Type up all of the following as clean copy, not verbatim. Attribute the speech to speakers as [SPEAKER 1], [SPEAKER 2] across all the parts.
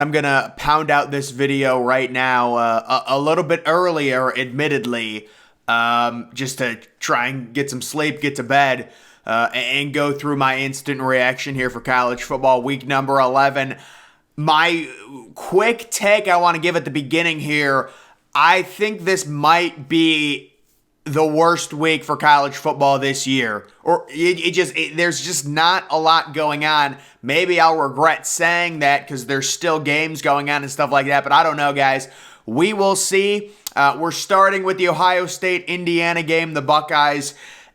[SPEAKER 1] I'm going to pound out this video right now a little bit earlier, admittedly, just to try and get some sleep, get to bed, and go through my instant reaction here for college football week number 11. My quick take I want to give at the beginning here, I think this might be the worst week for college football this year. Or there's just not a lot going on. Maybe I'll regret saying that because there's still games going on and stuff like that, but I don't know, guys. We will see. We're starting with the Ohio State-Indiana game. The Buckeyes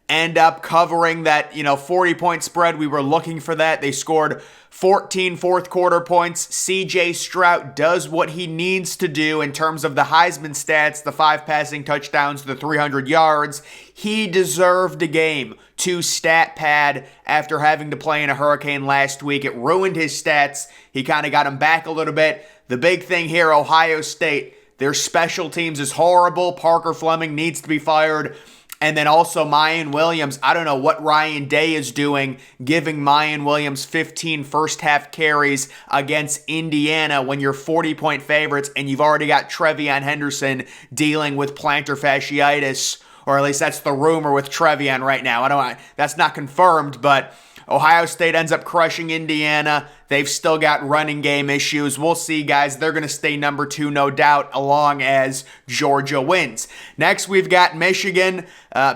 [SPEAKER 1] end up covering that, 40-point spread. We were looking for that. They scored 14 fourth quarter points. CJ Stroud does what he needs to do in terms of the Heisman stats, the 5 passing touchdowns, the 300 yards. He deserved a game to stat pad after having to play in a hurricane last week. It ruined his stats. He kind of got him back a little bit. The big thing here, Ohio State, their special teams is horrible. Parker Fleming needs to be fired. And then also Mayan Williams. I don't know what Ryan Day is doing, giving Mayan Williams 15 first-half carries against Indiana when you're 40-point favorites and you've already got Trevion Henderson dealing with plantar fasciitis, or at least that's the rumor with Trevion right now. That's not confirmed, but Ohio State ends up crushing Indiana. They've still got running game issues. We'll see, guys. They're going to stay number 2, no doubt, along as Georgia wins. Next, we've got Michigan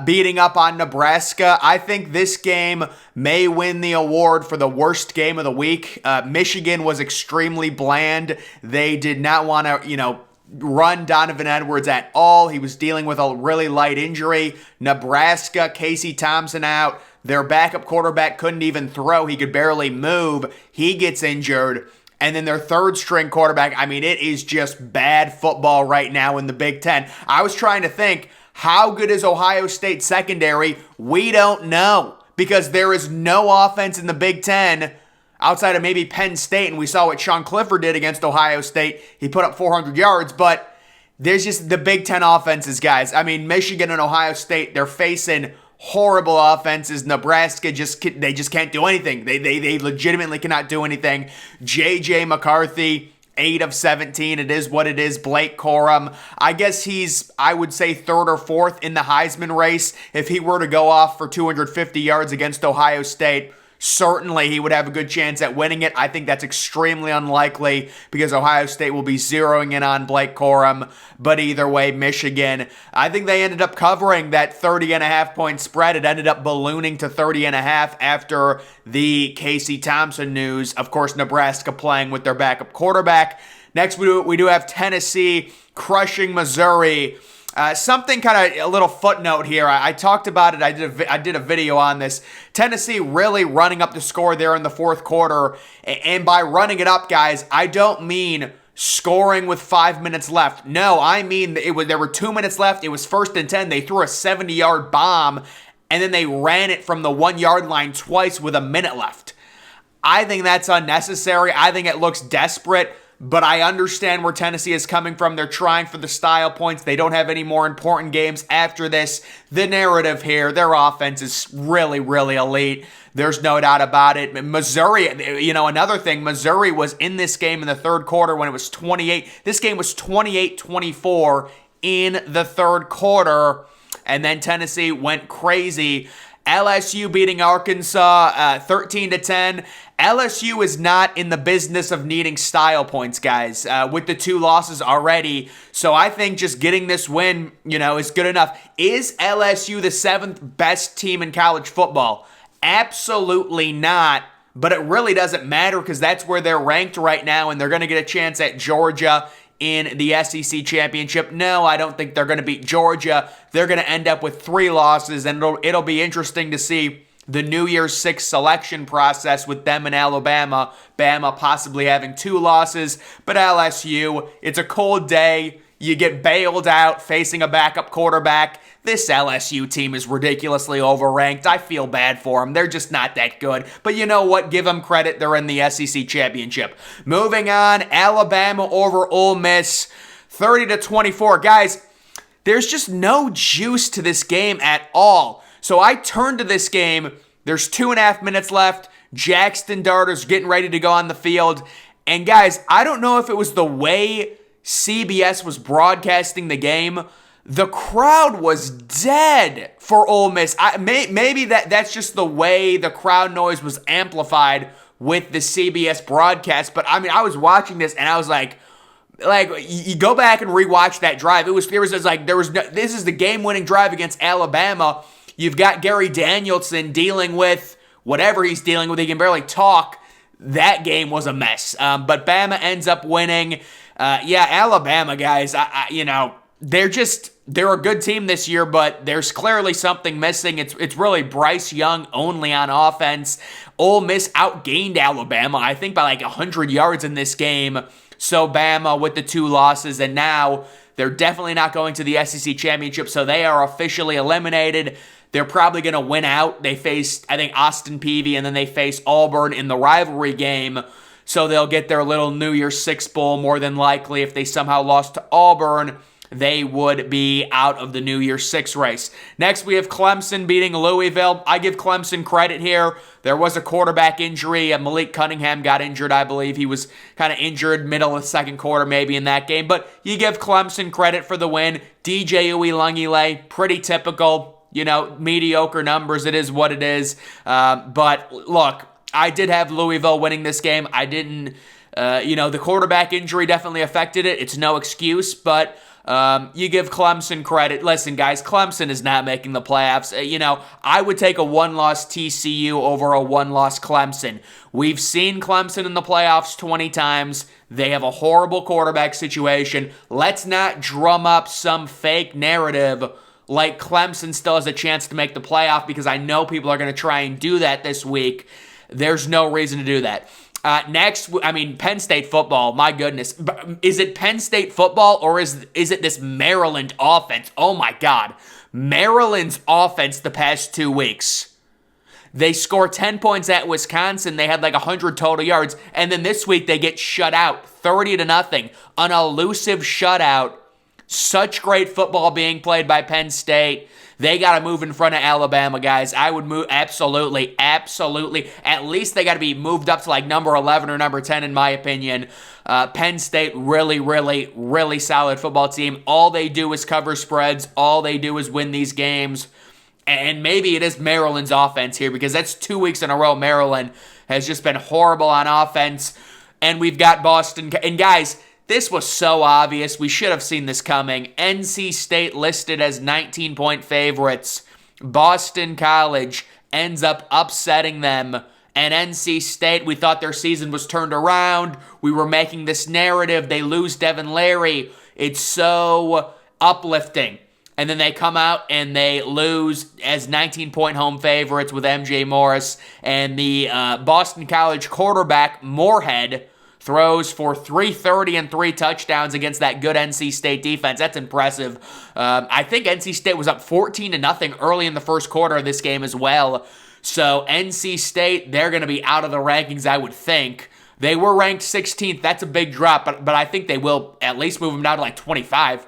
[SPEAKER 1] beating up on Nebraska. I think this game may win the award for the worst game of the week. Michigan was extremely bland. They did not want to, run Donovan Edwards at all. He was dealing with a really light injury. Nebraska, Casey Thompson out. Their backup quarterback couldn't even throw. He could barely move. He gets injured. And then their third string quarterback, it is just bad football right now in the Big Ten. I was trying to think, how good is Ohio State secondary? We don't know, because there is no offense in the Big Ten outside of maybe Penn State, and we saw what Sean Clifford did against Ohio State. He put up 400 yards, but there's just the Big Ten offenses, guys. Michigan and Ohio State, they're facing horrible offenses. Nebraska just can't do anything. They legitimately cannot do anything. J.J. McCarthy, 8 of 17. It is what it is. Blake Corum, I guess he's, I would say, 3rd or 4th in the Heisman race. If he were to go off for 250 yards against Ohio State, certainly he would have a good chance at winning it. I think that's extremely unlikely because Ohio State will be zeroing in on Blake Corum. But either way, Michigan, I think they ended up covering that 30.5-point spread. It ended up ballooning to 30.5 after the Casey Thompson news. Of course, Nebraska playing with their backup quarterback. Next, we do have Tennessee crushing Missouri. Something kind of a little footnote here. I talked about it. I did a video on this. Tennessee really running up the score there in the fourth quarter. And by running it up, guys, I don't mean scoring with 5 minutes left. No, I mean there were 2 minutes left. It was 1st and 10. They threw a 70-yard bomb, and then they ran it from the 1-yard line twice with a minute left. I think that's unnecessary. I think it looks desperate. But I understand where Tennessee is coming from. They're trying for the style points. They don't have any more important games after this. The narrative here, their offense is really, really elite. There's no doubt about it. Missouri, another thing, Missouri was in this game in the third quarter when it was 28. This game was 28-24 in the third quarter. And then Tennessee went crazy. LSU beating Arkansas 13-10. LSU is not in the business of needing style points, guys, with the 2 losses already. So I think just getting this win, is good enough. Is LSU the 7th best team in college football? Absolutely not. But it really doesn't matter because that's where they're ranked right now, and they're going to get a chance at Georgia in the SEC championship. No, I don't think they're going to beat Georgia. They're going to end up with 3 losses, and it'll be interesting to see the New Year's 6 selection process with them in Alabama. Bama possibly having 2 losses, but LSU, it's a cold day. You get bailed out facing a backup quarterback. This LSU team is ridiculously overranked. I feel bad for them. They're just not that good. But you know what? Give them credit. They're in the SEC championship. Moving on, Alabama over Ole Miss, 30-24. Guys, there's just no juice to this game at all. So I turned to this game. There's 2.5 minutes left. Jackson Darter's getting ready to go on the field. And guys, I don't know if it was the way CBS was broadcasting the game. The crowd was dead for Ole Miss. Maybe that's just the way the crowd noise was amplified with the CBS broadcast. But I mean, I was watching this and I was like, you go back and rewatch that drive. This is the game-winning drive against Alabama. You've got Gary Danielson dealing with whatever he's dealing with. He can barely talk. That game was a mess. But Bama ends up winning. Alabama, guys, they're a good team this year, but there's clearly something missing. It's really Bryce Young only on offense. Ole Miss outgained Alabama, I think, by like 100 yards in this game. So Bama with the 2 losses, and now they're definitely not going to the SEC Championship, so they are officially eliminated. They're probably going to win out. They faced, I think, Austin Peay, and then they face Auburn in the rivalry game. So they'll get their little New Year's Six Bowl more than likely. If they somehow lost to Auburn, they would be out of the New Year's Six race. Next, we have Clemson beating Louisville. I give Clemson credit here. There was a quarterback injury. Malik Cunningham got injured, I believe. He was kind of injured middle of the second quarter maybe in that game. But you give Clemson credit for the win. DJ Uiagalelei, pretty typical, mediocre numbers. It is what it is. But look, I did have Louisville winning this game. I didn't, the quarterback injury definitely affected it. It's no excuse, but you give Clemson credit. Listen, guys, Clemson is not making the playoffs. I would take a one-loss TCU over a one-loss Clemson. We've seen Clemson in the playoffs 20 times. They have a horrible quarterback situation. Let's not drum up some fake narrative like Clemson still has a chance to make the playoff, because I know people are going to try and do that this week. There's no reason to do that. Next, Penn State football, my goodness. Is it Penn State football or is it this Maryland offense? Oh my God. Maryland's offense the past 2 weeks. They score 10 points at Wisconsin. They had like 100 total yards. And then this week they get shut out 30-0. An elusive shutout. Such great football being played by Penn State. They got to move in front of Alabama, guys. I would move, absolutely. At least they got to be moved up to like number 11 or number 10, in my opinion. Penn State, really solid football team. All they do is cover spreads. All they do is win these games. And maybe it is Maryland's offense here, because that's 2 weeks in a row Maryland has just been horrible on offense. And we've got Boston. And guys, this was so obvious. We should have seen this coming. NC State listed as 19-point favorites. Boston College ends up upsetting them. And NC State, we thought their season was turned around. We were making this narrative. They lose Devin Leary. It's so uplifting. And then they come out and they lose as 19-point home favorites with MJ Morris. And the Boston College quarterback, Moorhead, throws for 330 and 3 touchdowns against that good NC State defense. That's impressive. I think NC State was up 14-0 early in the first quarter of this game as well. So NC State, they're going to be out of the rankings, I would think. They were ranked 16th. That's a big drop, but I think they will at least move them down to like 25.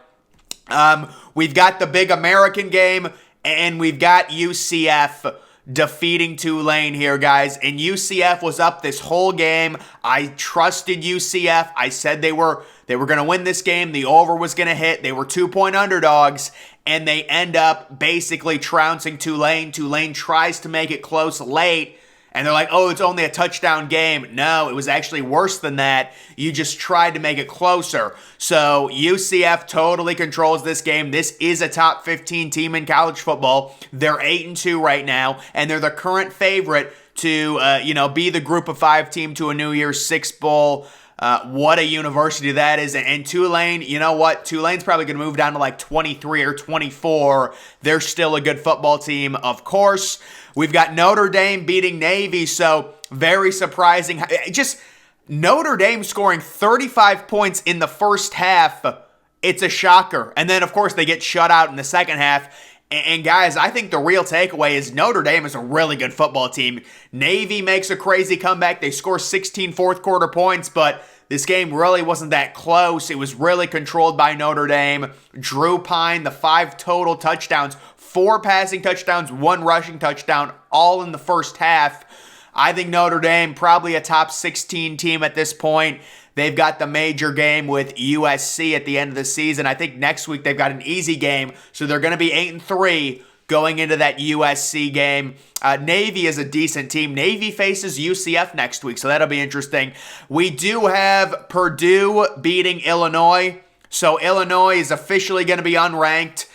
[SPEAKER 1] We've got the big American game, and we've got UCF defeating Tulane here, guys. And UCF was up this whole game. I trusted UCF. I said they were going to win this game. The over was going to hit. They were 2-point underdogs, and they end up basically trouncing Tulane. Tulane tries to make it close late, and they're like, oh, it's only a touchdown game. No, it was actually worse than that. You just tried to make it closer. So UCF totally controls this game. This is a top 15 team in college football. They're 8-2 right now, and they're the current favorite to, be the group of 5 team to a New Year's Six Bowl. What a university that is. And Tulane, you know what? Tulane's probably going to move down to like 23 or 24. They're still a good football team, of course. We've got Notre Dame beating Navy, so very surprising. Just Notre Dame scoring 35 points in the first half. It's a shocker. And then, of course, they get shut out in the second half. And guys, I think the real takeaway is Notre Dame is a really good football team. Navy makes a crazy comeback. They score 16 fourth quarter points, but this game really wasn't that close. It was really controlled by Notre Dame. Drew Pine, the 5 total touchdowns, 4 passing touchdowns, 1 rushing touchdown, all in the first half. I think Notre Dame, probably a top 16 team at this point. They've got the major game with USC at the end of the season. I think next week they've got an easy game, so they're going to be 8-3 going into that USC game. Navy is a decent team. Navy faces UCF next week, so that'll be interesting. We do have Purdue beating Illinois, so Illinois is officially going to be unranked.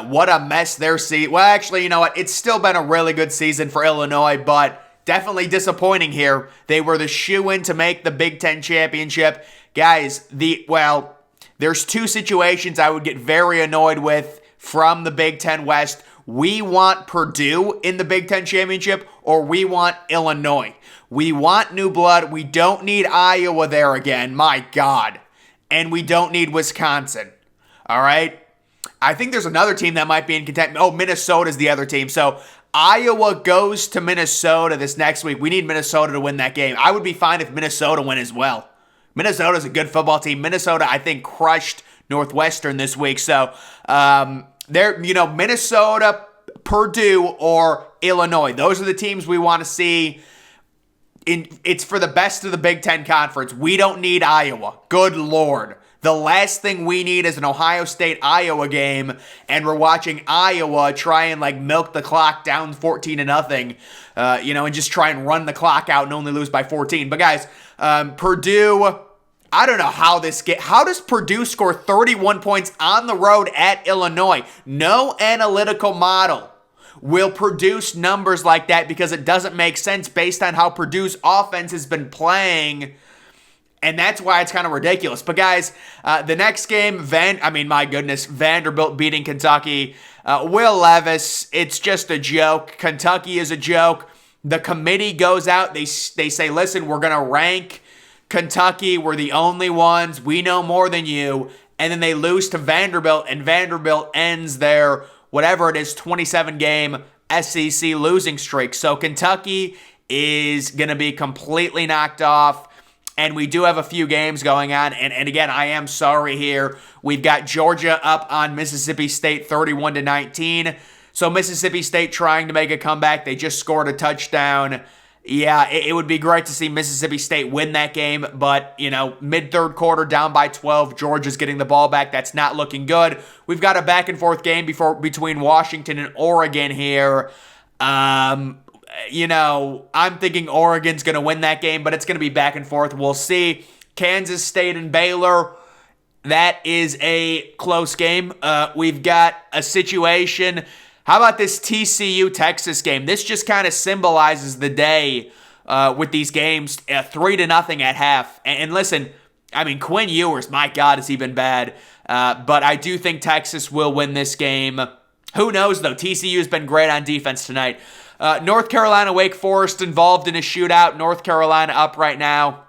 [SPEAKER 1] What a mess their season. Well, actually, you know what? It's still been a really good season for Illinois, but definitely disappointing here. They were the shoo-in to make the Big Ten championship. Guys, there's two situations I would get very annoyed with from the Big Ten West. We want Purdue in the Big Ten championship, or we want Illinois. We want new blood. We don't need Iowa there again. My God. And we don't need Wisconsin. All right? I think there's another team that might be in contention. Oh, Minnesota's the other team. So Iowa goes to Minnesota this next week. We need Minnesota to win that game. I would be fine if Minnesota win as well. Minnesota's a good football team. Minnesota, I think, crushed Northwestern this week. So, Minnesota, Purdue, or Illinois. Those are the teams we want to see. It's for the best of the Big Ten Conference. We don't need Iowa. Good Lord. The last thing we need is an Ohio State-Iowa game, and we're watching Iowa try and milk the clock down 14-0, and just try and run the clock out and only lose by 14. But guys, Purdue, I don't know how does Purdue score 31 points on the road at Illinois? No analytical model will produce numbers like that because it doesn't make sense based on how Purdue's offense has been playing. And that's why it's kind of ridiculous. But guys, the next game, Vanderbilt beating Kentucky. Will Levis, it's just a joke. Kentucky is a joke. The committee goes out. They say, listen, we're going to rank Kentucky. We're the only ones. We know more than you. And then they lose to Vanderbilt, and Vanderbilt ends their, 27-game SEC losing streak. So Kentucky is going to be completely knocked off. And we do have a few games going on. And again, I am sorry here. We've got Georgia up on Mississippi State 31-19. So Mississippi State trying to make a comeback. They just scored a touchdown. Yeah, it would be great to see Mississippi State win that game. But, mid-third quarter, down by 12. Georgia's getting the ball back. That's not looking good. We've got a back-and-forth game between Washington and Oregon here. I'm thinking Oregon's going to win that game, but it's going to be back and forth. We'll see. Kansas State and Baylor, that is a close game. We've got a situation. How about this TCU-Texas game? This just kind of symbolizes the day with these games. 3-0 at half. And listen, Quinn Ewers, my God, has he been bad. But I do think Texas will win this game. Who knows, though? TCU's been great on defense tonight. North Carolina, Wake Forest involved in a shootout. North Carolina up right now.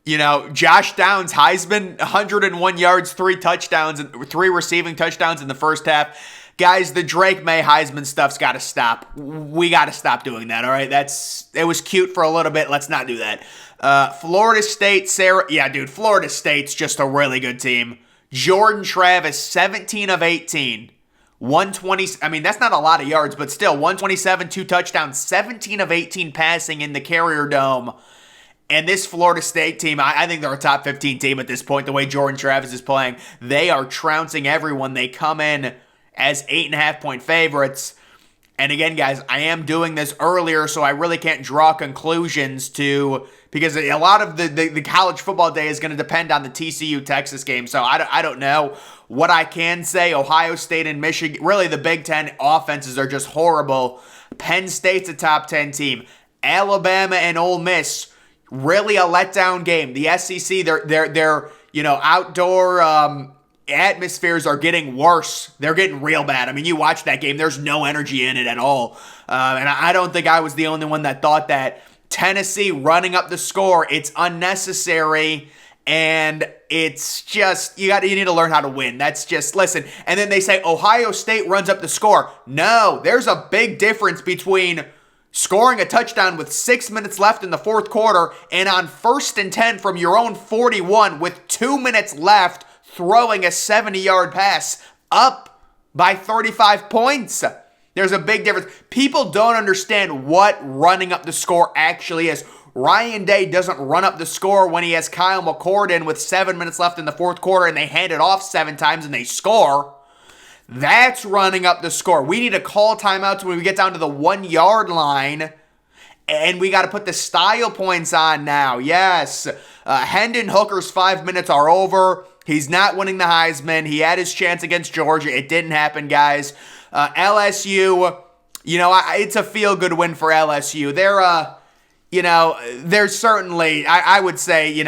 [SPEAKER 1] Josh Downs, Heisman, 101 yards, 3 touchdowns, and 3 receiving touchdowns in the first half. Guys, the Drake May Heisman stuff's got to stop. We got to stop doing that, all right? It was cute for a little bit. Let's not do that. Florida State, Florida State's just a really good team. Jordan Travis, 17 of 18. 120, that's not a lot of yards, but still, 127, 2 touchdowns, 17 of 18 passing in the Carrier Dome. And this Florida State team, I think they're a top 15 team at this point, the way Jordan Travis is playing. They are trouncing everyone. They come in as 8.5-point favorites. And again, guys, I am doing this earlier, so I really can't draw conclusions because a lot of the college football day is going to depend on the TCU-Texas game. So I don't know. What I can say, Ohio State and Michigan, really the Big Ten offenses are just horrible. Penn State's a top 10 team. Alabama and Ole Miss, really a letdown game. The SEC, their outdoor atmospheres are getting worse. They're getting real bad. You watch that game, there's no energy in it at all. And I don't think I was the only one that thought that. Tennessee running up the score, it's unnecessary. And it's just, you need to learn how to win. That's just, listen. And then they say Ohio State runs up the score. No, there's a big difference between scoring a touchdown with 6 minutes left in the fourth quarter and on 1st and 10 from your own 41 with 2 minutes left throwing a 70-yard pass up by 35 points. There's a big difference. People don't understand what running up the score actually is. Ryan Day doesn't run up the score when he has Kyle McCord in with 7 minutes left in the fourth quarter and they hand it off 7 times and they score. That's running up the score. We need to call timeouts when we get down to the 1 yard line. And we got to put the style points on now. Yes. Hendon Hooker's 5 minutes are over. He's not winning the Heisman. He had his chance against Georgia. It didn't happen, guys. LSU, it's a feel-good win for LSU. They're certainly, I would say,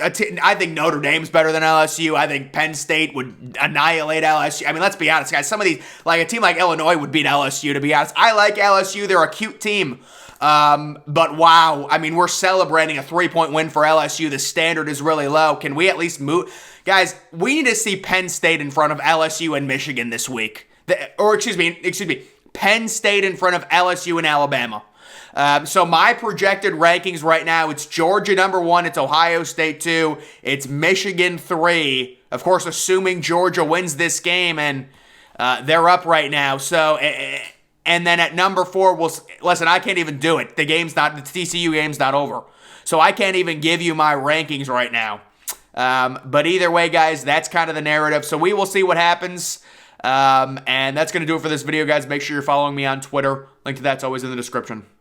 [SPEAKER 1] I think Notre Dame's better than LSU. I think Penn State would annihilate LSU. I mean, let's be honest, guys. Some of these, like a team like Illinois would beat LSU, to be honest. I like LSU. They're a cute team. But wow, I mean, we're celebrating a 3-point win for LSU. The standard is really low. Can we at least move? Guys, we need to see Penn State in front of LSU and Michigan this week. Penn State in front of LSU and Alabama. So my projected rankings right now, it's Georgia number 1, it's Ohio State 2, it's Michigan 3. Of course, assuming Georgia wins this game, and they're up right now. So, and then at number 4, listen, I can't even do it. The TCU game's not over. So I can't even give you my rankings right now. But either way, guys, that's kind of the narrative. So we will see what happens. And that's going to do it for this video, guys. Make sure you're following me on Twitter. Link to that's always in the description.